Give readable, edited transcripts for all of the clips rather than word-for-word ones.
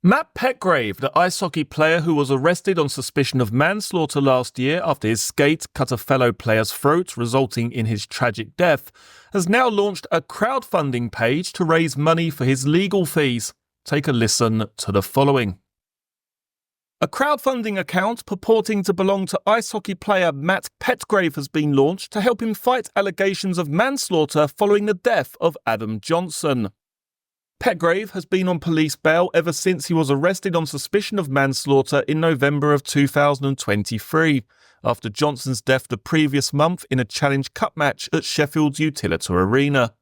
Matt Petgrave, the ice hockey player who was arrested on suspicion of manslaughter last year after his skate cut a fellow player's throat, resulting in his tragic death, has now launched a crowdfunding page to raise money for his legal fees. Take a listen to the following. A crowdfunding account purporting to belong to ice hockey player Matt Petgrave has been launched to help him fight allegations of manslaughter following the death of Adam Johnson. Petgrave has been on police bail ever since he was arrested on suspicion of manslaughter in November of 2023, after Johnson's death the previous month in a Challenge Cup match at Sheffield's Utilita Arena.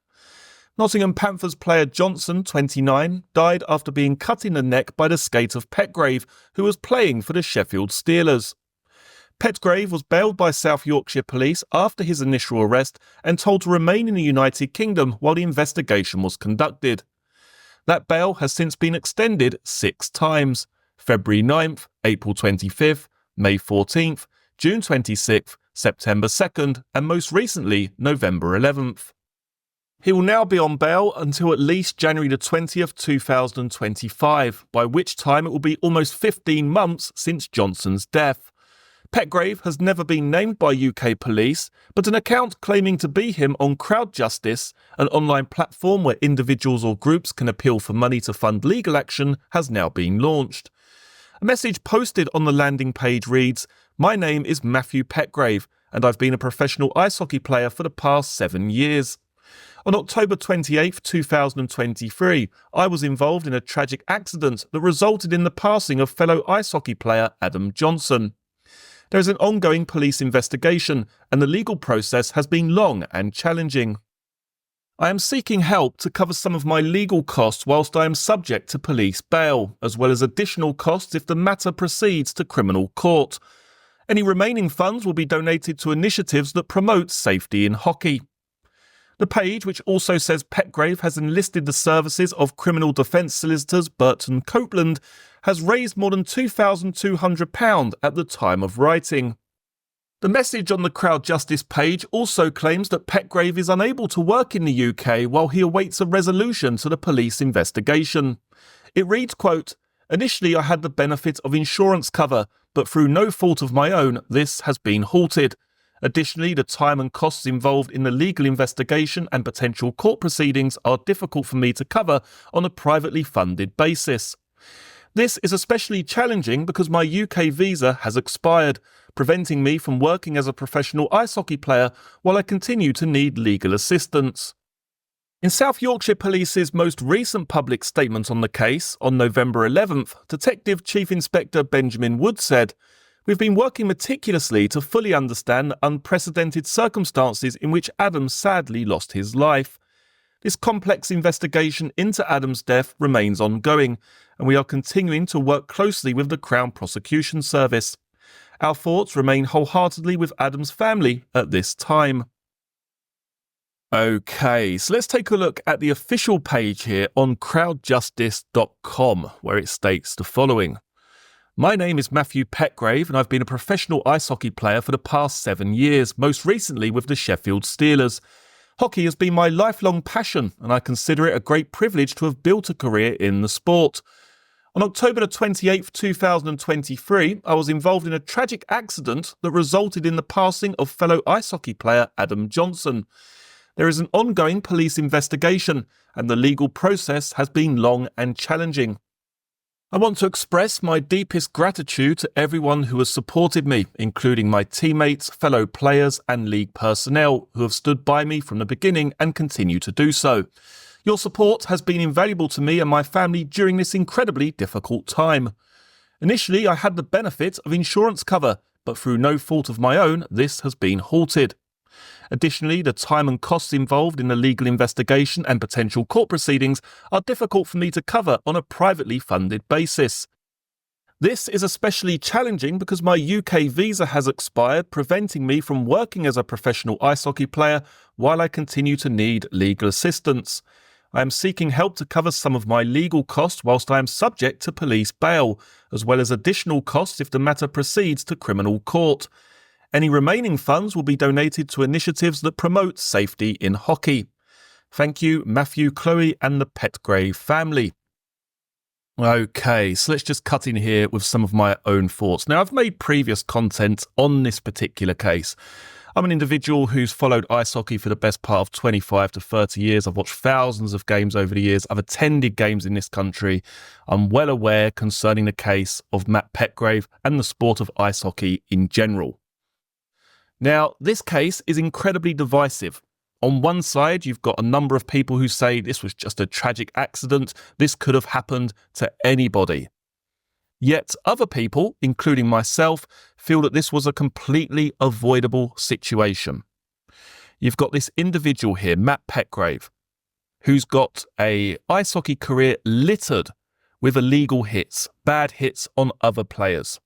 Nottingham Panthers player Johnson, 29, died after being cut in the neck by the skate of Petgrave, who was playing for the Sheffield Steelers. Petgrave was bailed by South Yorkshire Police after his initial arrest and told to remain in the United Kingdom while the investigation was conducted. That bail has since been extended 6 times: February 9th, April 25th, May 14th, June 26th, September 2nd, and most recently, November 11th. He will now be on bail until at least January the 20th, 2025, by which time it will be almost 15 months since Johnson's death. Petgrave has never been named by UK police, but an account claiming to be him on Crowd Justice, an online platform where individuals or groups can appeal for money to fund legal action, has now been launched. A message posted on the landing page reads, "My name is Matthew Petgrave, and I've been a professional ice hockey player for the past 7 years. On October 28, 2023, I was involved in a tragic accident that resulted in the passing of fellow ice hockey player Adam Johnson. There is an ongoing police investigation, and the legal process has been long and challenging. I am seeking help to cover some of my legal costs whilst I am subject to police bail, as well as additional costs if the matter proceeds to criminal court. Any remaining funds will be donated to initiatives that promote safety in hockey." The page, which also says Petgrave has enlisted the services of criminal defence solicitors Burton Copeland, has raised more than £2,200 at the time of writing. The message on the Crowd Justice page also claims that Petgrave is unable to work in the UK while he awaits a resolution to the police investigation. It reads, quote, "Initially I had the benefit of insurance cover, but through no fault of my own, this has been halted. Additionally, the time and costs involved in the legal investigation and potential court proceedings are difficult for me to cover on a privately funded basis. This is especially challenging because my UK visa has expired, preventing me from working as a professional ice hockey player while I continue to need legal assistance." In South Yorkshire Police's most recent public statement on the case, on November 11th, Detective Chief Inspector Benjamin Wood said, "We've been working meticulously to fully understand the unprecedented circumstances in which Adam sadly lost his life. This complex investigation into Adam's death remains ongoing, and we are continuing to work closely with the Crown Prosecution Service. Our thoughts remain wholeheartedly with Adam's family at this time." Okay, so let's take a look at the official page here on crowdjustice.com, where it states the following. "My name is Matthew Petgrave, and I've been a professional ice hockey player for the past 7 years, most recently with the Sheffield Steelers. Hockey has been my lifelong passion, and I consider it a great privilege to have built a career in the sport. On October 28, 2023, I was involved in a tragic accident that resulted in the passing of fellow ice hockey player Adam Johnson. There is an ongoing police investigation, and the legal process has been long and challenging. I want to express my deepest gratitude to everyone who has supported me, including my teammates, fellow players and league personnel who have stood by me from the beginning and continue to do so. Your support has been invaluable to me and my family during this incredibly difficult time. Initially, I had the benefit of insurance cover, but through no fault of my own, this has been halted. Additionally, the time and costs involved in the legal investigation and potential court proceedings are difficult for me to cover on a privately funded basis. This is especially challenging because my UK visa has expired, preventing me from working as a professional ice hockey player while I continue to need legal assistance. I am seeking help to cover some of my legal costs whilst I am subject to police bail, as well as additional costs if the matter proceeds to criminal court. Any remaining funds will be donated to initiatives that promote safety in hockey. Thank you, Matthew, Chloe and the Petgrave family." Okay, so let's just cut in here with some of my own thoughts. Now, I've made previous content on this particular case. I'm an individual who's followed ice hockey for the best part of 25 to 30 years. I've watched thousands of games over the years. I've attended games in this country. I'm well aware concerning the case of Matt Petgrave and the sport of ice hockey in general. Now, this case is incredibly divisive. On one side, you've got a number of people who say this was just a tragic accident. This could have happened to anybody. Yet other people, including myself, feel that this was a completely avoidable situation. You've got this individual here, Matt Petgrave, who's got an ice hockey career littered with illegal hits, bad hits on other players.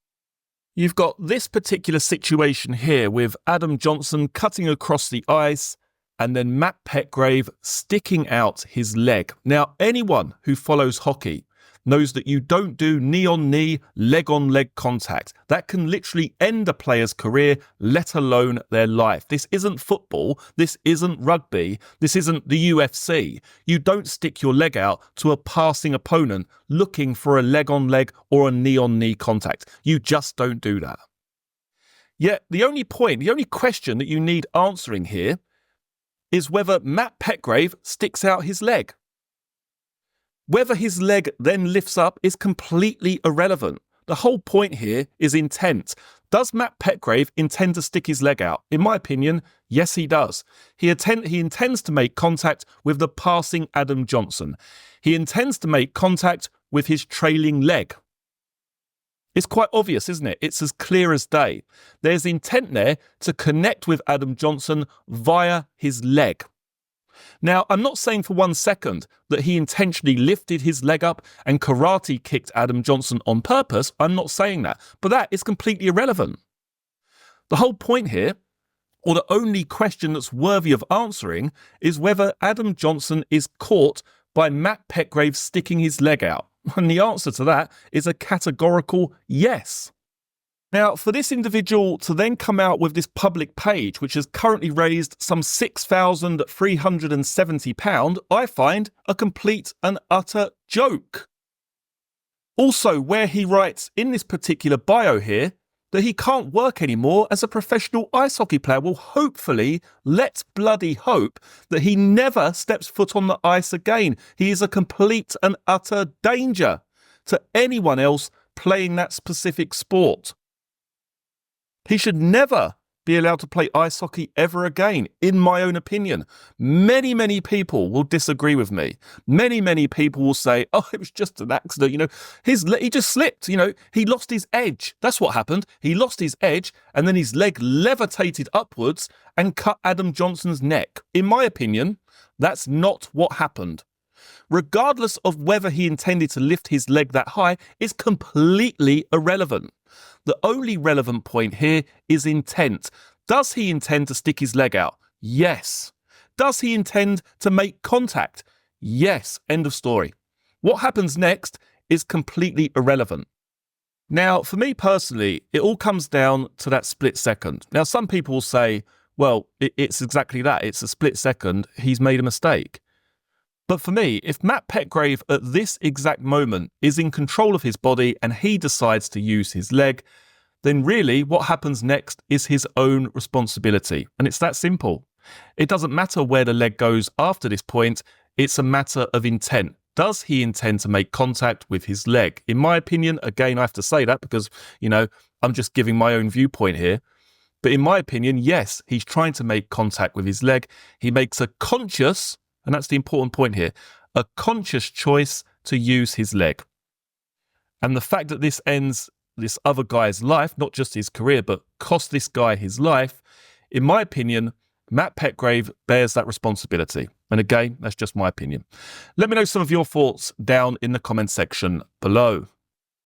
You've got this particular situation here with Adam Johnson cutting across the ice and then Matt Petgrave sticking out his leg. Now, anyone who follows hockey knows that you don't do knee-on-knee, leg-on-leg contact. That can literally end a player's career, let alone their life. This isn't football. This isn't rugby. This isn't the UFC. You don't stick your leg out to a passing opponent looking for a leg-on-leg or a knee-on-knee contact. You just don't do that. Yet the only question that you need answering here is whether Matt Petgrave sticks out his leg. Whether his leg then lifts up is completely irrelevant. The whole point here is intent. Does Matt Petgrave intend to stick his leg out? In my opinion, yes, he does. He intends to make contact with the passing Adam Johnson. He intends to make contact with his trailing leg. It's quite obvious, isn't it? It's as clear as day. There's intent there to connect with Adam Johnson via his leg. Now, I'm not saying for 1 second that he intentionally lifted his leg up and karate kicked Adam Johnson on purpose. I'm not saying that, but that is completely irrelevant. The whole point here, or the only question that's worthy of answering, is whether Adam Johnson is caught by Matt Petgrave sticking his leg out. And the answer to that is a categorical yes. Now, for this individual to then come out with this public page, which has currently raised some £6,370, I find a complete and utter joke. Also, where he writes in this particular bio here that he can't work anymore as a professional ice hockey player. Well, hopefully, let's bloody hope that he never steps foot on the ice again. He is a complete and utter danger to anyone else playing that specific sport. He should never be allowed to play ice hockey ever again, in my own opinion. Many, many people will disagree with me. Many, many people will say, oh, it was just an accident. He just slipped. He lost his edge. That's what happened. He lost his edge and then his leg levitated upwards and cut Adam Johnson's neck. In my opinion, that's not what happened. Regardless of whether he intended to lift his leg that high, is completely irrelevant. The only relevant point here is intent. Does he intend to stick his leg out? Yes. Does he intend to make contact? Yes. End of story. What happens next is completely irrelevant. Now, for me personally, it all comes down to that split second. Now, some people will say, well, it's exactly that. It's a split second. He's made a mistake. But for me, if Matt Petgrave at this exact moment is in control of his body and he decides to use his leg, then really what happens next is his own responsibility. And it's that simple. It doesn't matter where the leg goes after this point. It's a matter of intent. Does he intend to make contact with his leg? In my opinion, again, I have to say that because, I'm just giving my own viewpoint here. But in my opinion, yes, he's trying to make contact with his leg. He makes a conscious, and that's the important point here, a conscious choice to use his leg. And the fact that this ends this other guy's life, not just his career, but cost this guy his life, in my opinion, Matt Petgrave bears that responsibility. And again, that's just my opinion. Let me know some of your thoughts down in the comment section below.